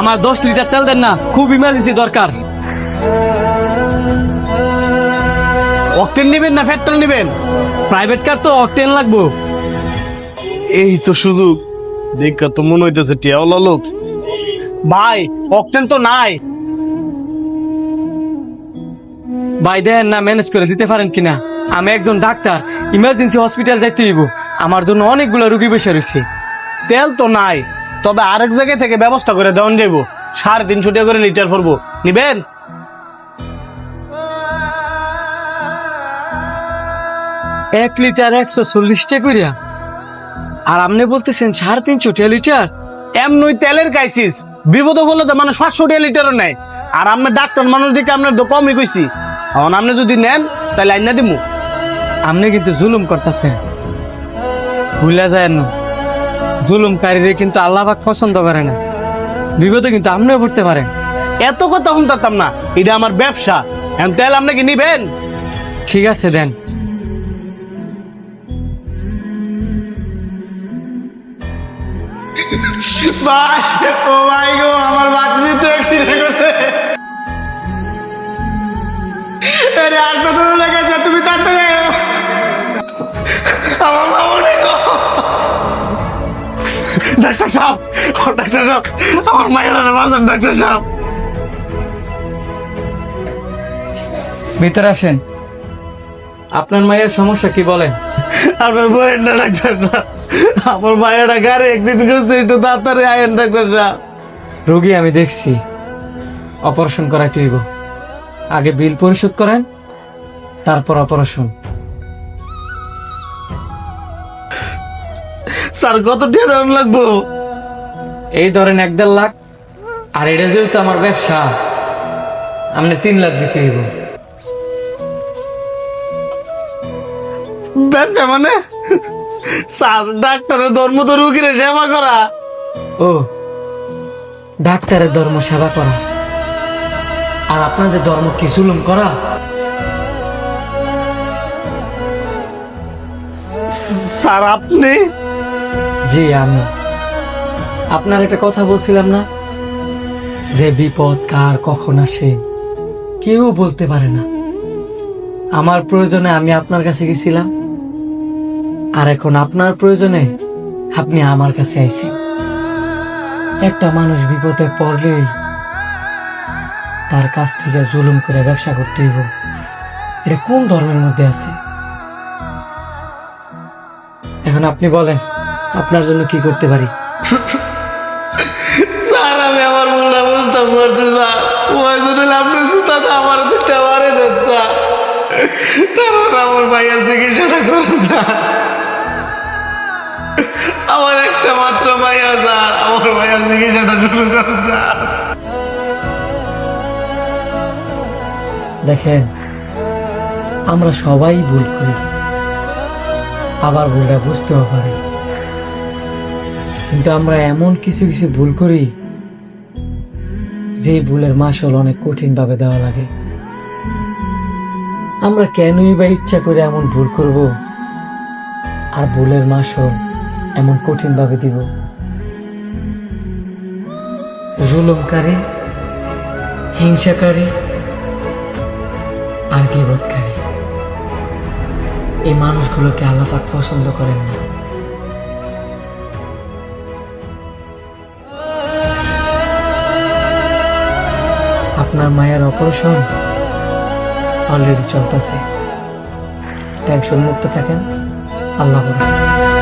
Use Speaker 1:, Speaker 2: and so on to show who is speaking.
Speaker 1: আমার 10 লিটার তেল দেন না, খুব ইমার্জেন্সি দরকার।
Speaker 2: অকটেন নেবেন না পেট্রোল নেবেন?
Speaker 1: প্রাইভেট কার তো অকটেন লাগবো।
Speaker 2: এই তো সুযোগ, দেখা তো মনে হইতেছে টিয়াওয়ালা লোক। ভাই অকটেন তো নাই।
Speaker 1: ভাই দেন না, ম্যানেজ করে দিতে পারেন কিনা? আমি একজন ডাক্তার, ইমার্জেন্সি হসপিটাল যাইতে হইব, আমার জন্য অনেকগুলো রুগী বসে রয়েছে।
Speaker 2: তেল তো নাই, তবে আরেক জায়গায় থেকে ব্যবস্থা করে দেওয়ান যাইব। 350 টাকা করে লিটার পড়বো, নিবেন?
Speaker 1: 1 লিটার 140 টাকা করিয়া, আর আপনি বলতেছেন 350 লিটার?
Speaker 2: এমনই তেলের ক্রাইসিস, বিপদ হলে তো মানুষ 500 টাকা লিটারও নেয়। আর আমরা ডাক্তার মানুষ দিকে আপনার তো কমই কইছি। এখন আপনি যদি নেন তাহলে আইনা দিমু।
Speaker 1: আপনি কিন্তু জুলুম করতেছেন, ভুলা যায় না। জুলুমকারীরে কিন্তু আল্লাহ পাক পছন্দ করে না। বিপদে কিন্তু আপনিও পড়তে পারেন।
Speaker 2: এত কথা শুনতাম না, এটা আমার ব্যবসা। এখন তেল আপনি কি নিবেন?
Speaker 1: ঠিক আছে দেন।
Speaker 2: ভাই, ও ভাই গো, আমার বাচ্চা তো অ্যাক্সিডেন্ট করছে। আরে হাসপাতালে লেগেছে, তুমি তাড়াতাড়ি আয়। আমার মা অনেক। ডাক্তার সাহেব, ও ডাক্তার সাহেব, আমার মায়ের বাঁচান ডাক্তার সাহেব।
Speaker 1: ভিতরে আসেন। আপনার মায়ের সমস্যা কি বলেন?
Speaker 2: আপনার বইয়ের না ডাক্তার সাহেব, আমার মায়ের গাড়ি অ্যাক্সিডেন্ট করছে, একটু তাড়াতাড়ি আয়েন ডাক্তার সাহেব।
Speaker 1: রোগী আমি দেখছি, অপারেশন করাইতে হইব। আগে বিল পরিশোধ করেন, তারপর অপারেশন।
Speaker 2: স্যার কত টাকা দেওয়ান লাগবো?
Speaker 1: এই ধরেন 1-1.5 লাখ। আর এটা যেহেতু আমার ব্যবসা, আপনি 3 লাখ দিতে হইব।
Speaker 2: ব্যবসা মানে? স্যার ডাক্তারের ধর্ম তো রুগীর সেবা করা।
Speaker 1: ও, ডাক্তারের ধর্ম সেবা করা, আর আপনাদের ধর্ম কি জুলুম করা?
Speaker 2: স্যার আপনি?
Speaker 1: জি আমি। আপনার একটা কথা বলছিলাম না, যে বিপদ কার কখন আসে কেউ বলতে পারে না। আমার প্রয়োজনে আমি আপনার কাছে গেছিলাম, আর এখন আপনার প্রয়োজনে আপনি আমার কাছে আইছেন। একটা মানুষ বিপদে পড়লেই তার কাছ থেকে জুলুম করে ব্যবসা করতে হইব, এটা কোন ধর্মের মধ্যে আছে? এখন আপনি বলেন, আপনার জন্য কি করতে পারি?
Speaker 2: স্যার আমি আমার ভুলটা বুঝতে পারছি স্যার। প্রয়োজন হলে আপনার জুতাতে আমার দুটা মারে দেন স্যার, তারপর আমার ভাইয়ের চিকিৎসাটা করুন স্যার। আমার একটা মাত্র ভাইয়া স্যার, আমার ভাইয়ের চিকিৎসাটা শুরু করুন স্যার।
Speaker 1: দেখেন, আমরা সবাই ভুল করি, আবার ভুলটা বুঝতেও পারি, কিন্তু আমরা এমন কিছু কিছু ভুল করি যে ভুলের মাসুল অনেক কঠিন ভাবে দেওয়া লাগে। আমরা কেনই বা ইচ্ছা করে এমন ভুল করব, আর ভুলের মাসুল এমন কঠিন ভাবে দিব? জুলুমকারী, হিংসাকারী আর গীবতকারী, এই মানুষগুলোকে আল্লাহ পাক পছন্দ করেন না। আপনার মায়ের অপারেশন অলরেডি চলতেছে, টেনশন মুক্ত থাকেন। আল্লাহ হাফেজ।